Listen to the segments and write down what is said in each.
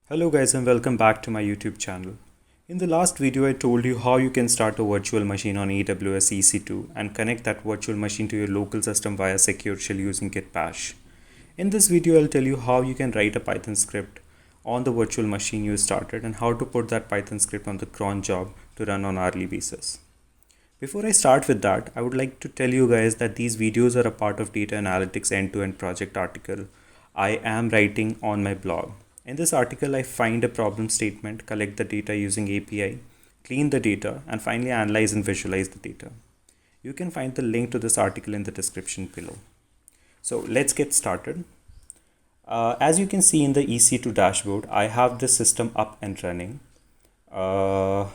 Hello guys and welcome back to my YouTube channel. In the last video I told you how you can start a virtual machine on AWS EC2 and connect that virtual machine to your local system via secure shell using git bash. In this video I'll tell you how you can write a Python script on the virtual machine you started and how to put that Python script on the cron job to run on hourly basis. Before I start with that, I would like to tell you guys that these videos are a part of data analytics end-to-end project article I am writing on my blog. In this article, I find a problem statement, collect the data using API, clean the data, and finally analyze and visualize the data. You can find the link to this article in the description below. So let's get started. As you can see in the EC2 dashboard, I have this system up and running. The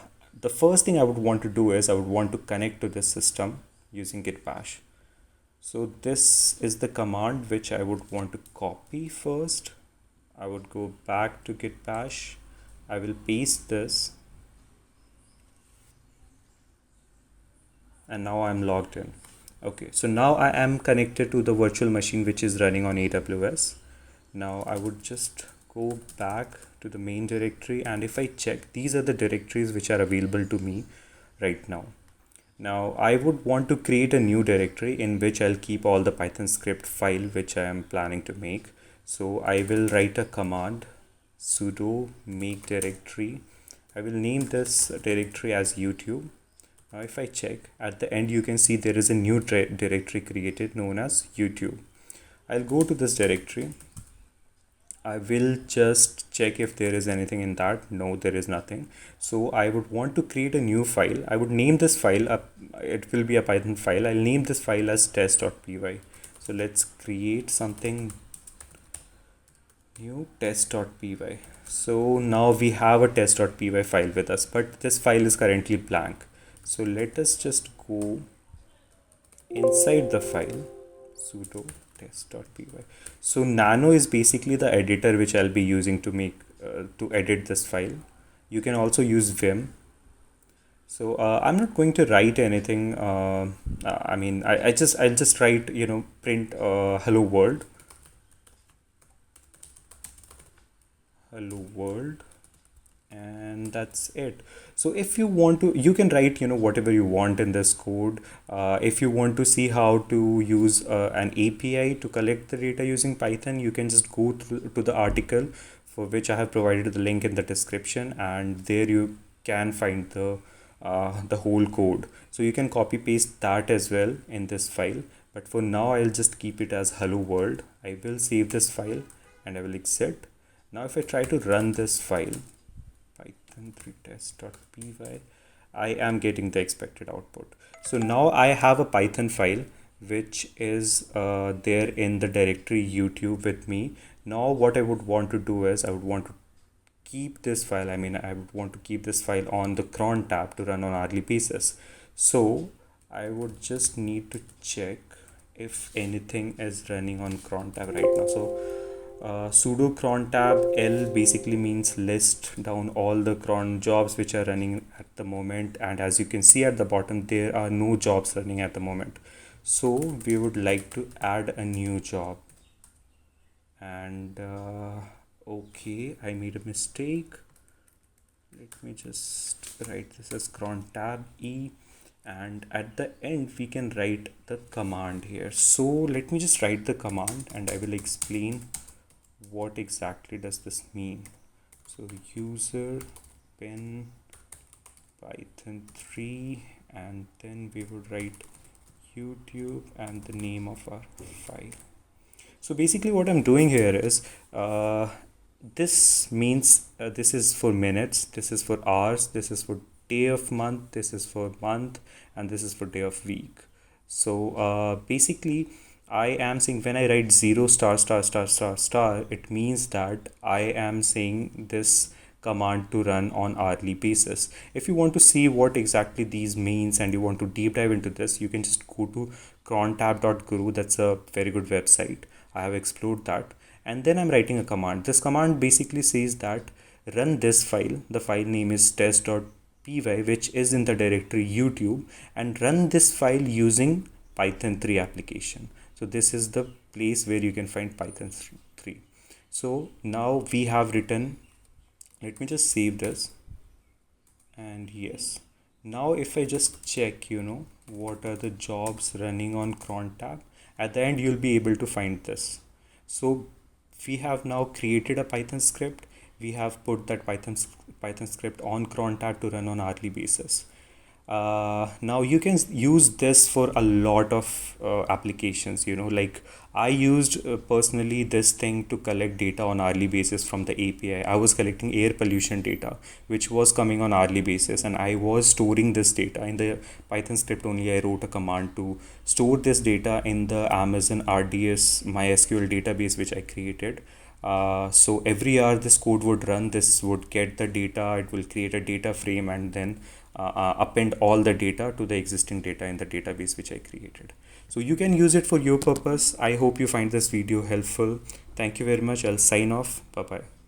first thing I would want to do is I would want to connect to this system using git bash. So this is the command which I would want to copy first. I would go back to git bash. I will paste this. And now I'm logged in. Okay, so now I am connected to the virtual machine which is running on AWS. Now I would just go back to the main directory, and if I check, these are the directories which are available to me right now. Now I would want to create a new directory in which I'll keep all the Python script file which I am planning to make. So I will write a command sudo make directory. I will name this directory as YouTube. Now if I check at the end, you can see there is a new directory created known as YouTube. I'll go to this directory. I will just check if there is anything in that. No, there is nothing. So I would want to create a new file. I would name this file up. It will be a Python file. I'll name this file as test.py. So let's create something new, test.py. So now we have a test.py file with us, but this file is currently blank. So let us just go inside the file, sudo test.py. So nano is basically the editor which I'll be using to make to edit this file. You can also use vim. So I'm not going to write anything. I'll just write, print hello world. Hello world, and that's it. So if you want to, you can write whatever you want in this code. If you want to see how to use an API to collect the data using Python, you can just go to the article for which I have provided the link in the description, and there you can find the whole code. So you can copy paste that as well in this file, but for now I'll just keep it as hello world. I will save this file and I will exit. Now if I try to run this file, python3test.py, I am getting the expected output. So now I have a Python file which is there in the directory YouTube with me. Now what I would want to do is I would want to keep this file. I would want to keep this file on the cron tab to run on hourly basis. So I would just need to check if anything is running on cron tab right now. So sudo cron tab L basically means list down all the cron jobs which are running at the moment, and as you can see at the bottom there are no jobs running at the moment. So we would like to add a new job, and okay, I made a mistake. Let me just write this as cron tab E, and at the end we can write the command here. So let me just write the command and I will explain what exactly does this mean. So user pen python 3, and then we would write YouTube and the name of our file. So basically what I'm doing here is this means this is for minutes, this is for hours, this is for day of month, this is for month, and this is for day of week. So basically I am saying when I write 0 star star star star star, it means that I am saying this command to run on hourly basis. If you want to see what exactly these means and you want to deep dive into this, you can just go to crontab.guru. That's a very good website. I have explored that, and then I'm writing a command. This command basically says that run this file. The file name is test.py, which is in the directory YouTube, and run this file using Python 3 application. So this is the place where you can find Python 3. So now we have written Let me just save this. And yes, now if I just check, what are the jobs running on cron tab, at the end you'll be able to find this. So we have now created a Python script. We have put that Python script on cron tab to run on hourly basis. Now you can use this for a lot of applications. Like I used personally this thing to collect data on hourly basis from the API. I was collecting air pollution data which was coming on hourly basis, and I was storing this data in the Python script. Only I wrote a command to store this data in the Amazon RDS MySQL database which I created. So every hour this code would run, this would get the data, it will create a data frame, and then append all the data to the existing data in the database which I created. So you can use it for your purpose. I hope you find this video helpful. Thank you very much. I'll sign off. Bye bye.